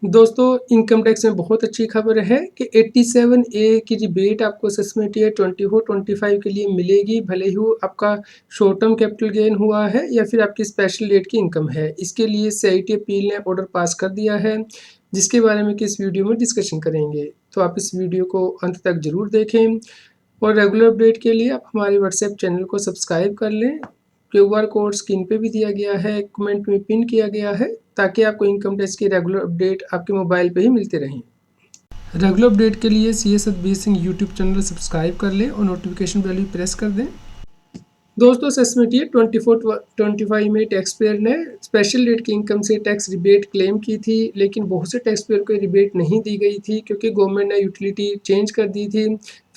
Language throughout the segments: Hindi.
दोस्तों, इनकम टैक्स में बहुत अच्छी खबर है कि 87A की रिबेट आपको असेसमेंट ईयर 24-25 के लिए मिलेगी, भले ही वो आपका शॉर्ट टर्म कैपिटल गेन हुआ है या फिर आपकी स्पेशल रेट की इनकम है। इसके लिए सीआईटी अपील ने ऑर्डर पास कर दिया है, जिसके बारे में कि इस वीडियो में डिस्कशन करेंगे। तो आप इस वीडियो को अंत तक ज़रूर देखें और रेगुलर अपडेट के लिए आप हमारे व्हाट्सएप चैनल को सब्सक्राइब कर लें। क्यूआर कोड स्क्रीन पे भी दिया गया है, कमेंट में पिन किया गया है, ताकि आपको इनकम टैक्स की रेगुलर अपडेट आपके मोबाइल पे ही मिलते रहें। रेगुलर अपडेट के लिए CS Satbir Singh YouTube channel subscribe कर लें और नोटिफिकेशन बेल भी प्रेस कर दें। दोस्तों, असेसमेंट ईयर 24-25 में टैक्स पेयर ने स्पेशल रेट की इनकम से टैक्स रिबेट क्लेम की थी, लेकिन बहुत से टैक्स पेयर को रिबेट नहीं दी गई थी क्योंकि गवर्नमेंट ने यूटिलिटी चेंज कर दी थी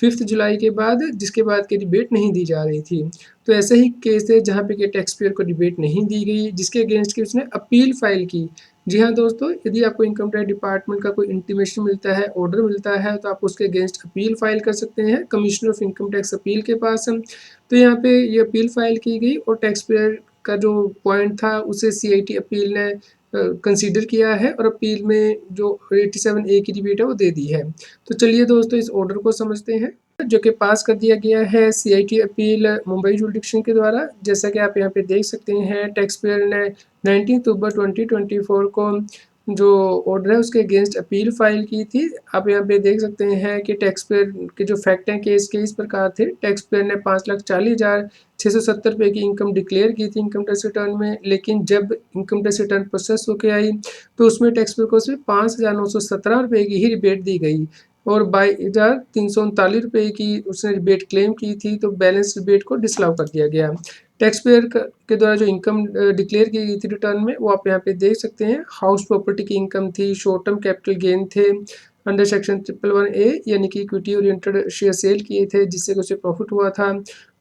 5 जुलाई के बाद, जिसके बाद की रिबेट नहीं दी जा रही थी। तो ऐसे ही केस है जहाँ पे कि टैक्स पेयर को रिबेट नहीं दी गई, जिसके अगेंस्ट की उसने अपील फाइल की। जी हाँ दोस्तों, यदि आपको इनकम टैक्स डिपार्टमेंट का कोई इंटीमेशन मिलता है, ऑर्डर मिलता है, तो आप उसके अगेंस्ट अपील फाइल कर सकते हैं commissioner of income tax appeal के पास। तो यहाँ पे ये अपील फाइल की गई और टैक्स पेयर का जो पॉइंट था उसे सीआईटी अपील ने कंसीडर किया है और अपील में जो 87A की रिबेट है वो दे दी है। तो चलिए दोस्तों, इस ऑर्डर को समझते हैं, जो कि पास कर दिया गया है सीआईटी अपील मुंबई जुरिडिक्शन के द्वारा। जैसा कि आप यहाँ पे देख सकते हैं, टैक्स पेयर ने 19 अक्टूबर 2024 को जो ऑर्डर है उसके अगेंस्ट अपील फाइल की थी। आप यहाँ पे देख सकते हैं कि टैक्स पेयर के जो फैक्ट हैं केस के इस प्रकार थे। टैक्स पेयर ने 5,40,670 रुपये की इनकम डिक्लेयर की थी इनकम टैक्स रिटर्न में, लेकिन जब इनकम टैक्स रिटर्न प्रोसेस होकर आई तो उसमें टैक्स पेयर को सिर्फ 5,917 रुपये की ही रिबेट दी गई और 22,339 रुपये की उसने रिबेट क्लेम की थी, तो बैलेंस रिबेट को डिसअलाउ कर दिया गया। टैक्स पेयर के द्वारा जो इनकम डिक्लेयर की गई थी रिटर्न में, वो आप यहाँ पे देख सकते हैं। हाउस प्रॉपर्टी की इनकम थी, शॉर्ट टर्म कैपिटल गेन थे अंडर सेक्शन 111A, यानी कि इक्विटी ओरिएंटेड शेयर सेल किए थे जिससे कि उसे प्रॉफिट हुआ था,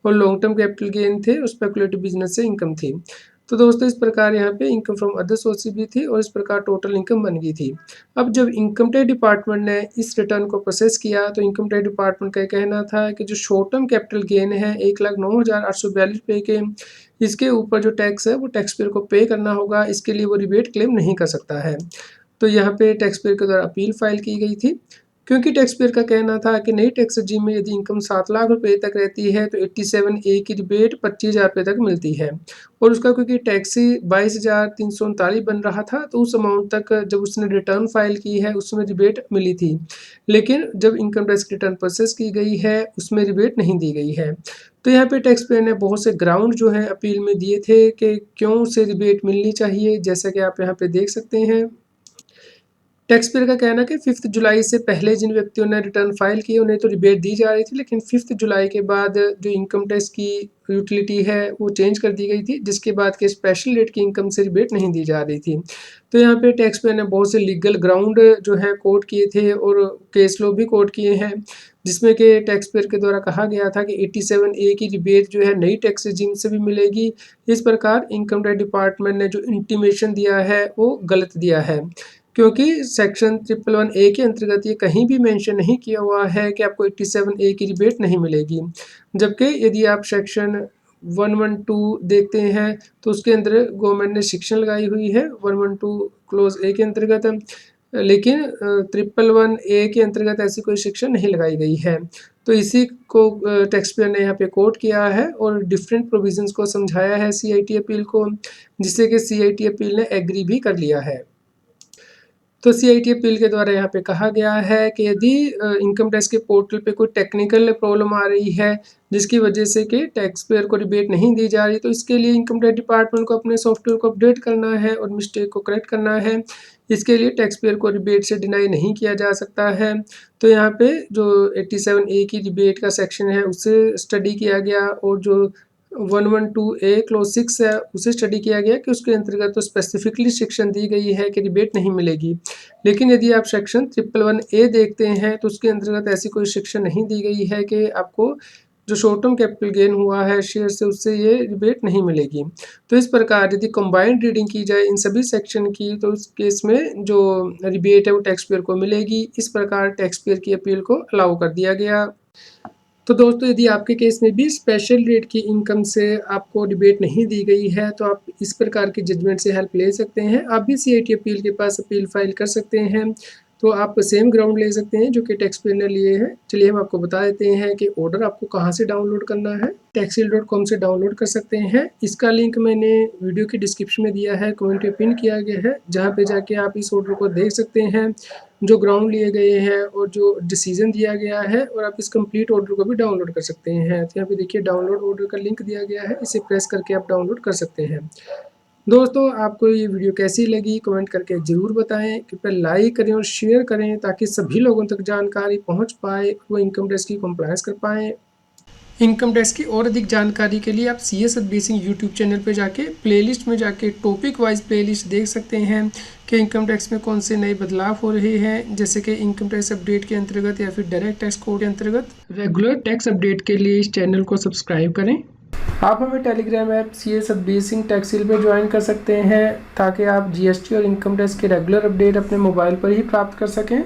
और लॉन्ग टर्म कैपिटल गेन थे और स्पेकुलेटिव बिजनेस से इनकम थी। तो दोस्तों, इस प्रकार यहाँ पे इनकम फ्रॉम अदर सोर्सेज भी थी और इस प्रकार टोटल इनकम बन गई थी। अब जब इनकम टैक्स डिपार्टमेंट ने इस रिटर्न को प्रोसेस किया तो इनकम टैक्स डिपार्टमेंट का कहना था कि जो शॉर्ट टर्म कैपिटल गेन है 1,09,842 रुपये के, इसके ऊपर जो टैक्स है वो टैक्स पेयर को पे करना होगा, इसके लिए वो रिबेट क्लेम नहीं कर सकता है। तो यहाँ पे टैक्स पेयर के द्वारा अपील फाइल की गई थी, क्योंकि टैक्स पेयर का कहना था कि नई टैक्स रेजिम में यदि इनकम 7 लाख रुपए तक रहती है तो 87A की रिबेट 25,000 रुपये तक मिलती है, और उसका क्योंकि टैक्स ही 22,339 बन रहा था, तो उस अमाउंट तक जब उसने रिटर्न फाइल की है उसमें रिबेट मिली थी। लेकिन जब इनकम टैक्स रिटर्न प्रोसेस की गई है उसमें रिबेट नहीं दी गई है। तो यहाँ पे टैक्स पेयर ने बहुत से ग्राउंड जो है अपील में दिए थे कि क्यों उसे रिबेट मिलनी चाहिए, जैसा कि आप यहाँ पे देख सकते हैं। टैक्स पेयर का कहना है कि 5 जुलाई से पहले जिन व्यक्तियों ने रिटर्न फाइल किए उन्हें तो रिबेट दी जा रही थी, लेकिन 5 जुलाई के बाद जो इनकम टैक्स की यूटिलिटी है वो चेंज कर दी गई थी, जिसके बाद के स्पेशल रेट की इनकम से रिबेट नहीं दी जा रही थी। तो यहाँ पे टैक्स पेयर ने बहुत से लीगल ग्राउंड जो है कोट किए थे और केस लॉ भी कोट किए हैं, जिसमें कि टैक्स पेयर के द्वारा कहा गया था कि 87A की रिबेट जो है नई टैक्स रेजिम से भी मिलेगी। इस प्रकार इनकम टैक्स डिपार्टमेंट ने जो इंटीमेशन दिया है वो गलत दिया है, क्योंकि सेक्शन 111A के अंतर्गत ये कहीं भी मेंशन नहीं किया हुआ है कि आपको 87A की रिबेट नहीं मिलेगी। जबकि यदि आप सेक्शन 112 देखते हैं तो उसके अंदर गवर्नमेंट ने शिक्षण लगाई हुई है 112 क्लोज ए के अंतर्गत, लेकिन 111A के अंतर्गत ऐसी कोई शिक्षण नहीं लगाई गई है। तो इसी को टैक्स पेयर ने यहाँ पे कोट किया है और डिफरेंट प्रोविजंस को समझाया है सीआईटी अपील को, जिससे कि सीआईटी अपील ने एग्री भी कर लिया है। तो सीआईटी अपील के द्वारा यहाँ पे कहा गया है कि यदि इनकम टैक्स के पोर्टल पे कोई टेक्निकल प्रॉब्लम आ रही है जिसकी वजह से कि टैक्स पेयर को रिबेट नहीं दी जा रही, तो इसके लिए इनकम टैक्स डिपार्टमेंट को अपने सॉफ्टवेयर को अपडेट करना है और मिस्टेक को करेक्ट करना है। इसके लिए टैक्स पेयर को रिबेट से डिनाई नहीं किया जा सकता है। तो यहाँ पे जो 87A की रिबेट का सेक्शन है उसे स्टडी किया गया और जो 112A क्लोज 6 है उसे स्टडी किया गया कि उसके अंतर्गत तो स्पेसिफिकली सेक्शन दी गई है कि रिबेट नहीं मिलेगी। लेकिन यदि आप सेक्शन 111A देखते हैं तो उसके अंतर्गत ऐसी कोई सेक्शन नहीं दी गई है कि आपको जो शॉर्ट टर्म कैपिटल गेन हुआ है शेयर से उससे ये रिबेट नहीं मिलेगी। तो इस प्रकार यदि कंबाइंड रीडिंग की जाए इन सभी सेक्शन की तो उस केस में जो रिबेट है वो टैक्स पेयर को मिलेगी। इस प्रकार टैक्स पेयर की अपील को अलाउ कर दिया गया। तो दोस्तों यदि आपके केस में भी स्पेशल रेट की इनकम से आपको रिबेट नहीं दी गई है तो आप इस प्रकार की जजमेंट से हेल्प ले सकते हैं। आप भी सीआईटी अपील के पास अपील फाइल कर सकते हैं। तो आप सेम ग्राउंड ले सकते हैं जो कि टैक्स पेयर ने लिए हैं। चलिए हम आपको बता देते हैं कि ऑर्डर आपको कहाँ से डाउनलोड करना है। taxil.com से डाउनलोड कर सकते हैं। इसका लिंक मैंने वीडियो की डिस्क्रिप्शन में दिया है, कमेंट में पिन किया गया है, जहाँ पे जाके आप इस ऑर्डर को देख सकते हैं, जो ग्राउंड लिए गए हैं और जो डिसीजन दिया गया है, और आप इस कंप्लीट ऑर्डर को भी डाउनलोड कर सकते हैं। तो यहाँ पे देखिए डाउनलोड ऑर्डर का लिंक दिया गया है, इसे प्रेस करके आप डाउनलोड कर सकते हैं। दोस्तों आपको ये वीडियो कैसी लगी कमेंट करके ज़रूर बताएं। कृपया लाइक करें और शेयर करें ताकि सभी लोगों तक जानकारी पहुंच पाए, वो इनकम टैक्स की कंप्लायंस कर पाएँ। इनकम टैक्स की और अधिक जानकारी के लिए आप CS Satbir Singh YouTube channel पे जाके प्लेलिस्ट में जाके टॉपिक वाइज प्लेलिस्ट देख सकते हैं कि इनकम टैक्स में कौन से नए बदलाव हो रहे हैं, जैसे कि इनकम टैक्स अपडेट के अंतर्गत या फिर डायरेक्ट टैक्स कोड के अंतर्गत। रेगुलर टैक्स अपडेट के लिए इस चैनल को सब्सक्राइब करें। आप हमें Telegram app CS Satbir Singh टैक्सिल पे ज्वाइन कर सकते हैं ताकि आप GST और इनकम टैक्स के रेगुलर अपडेट अपने मोबाइल पर ही प्राप्त कर सकें।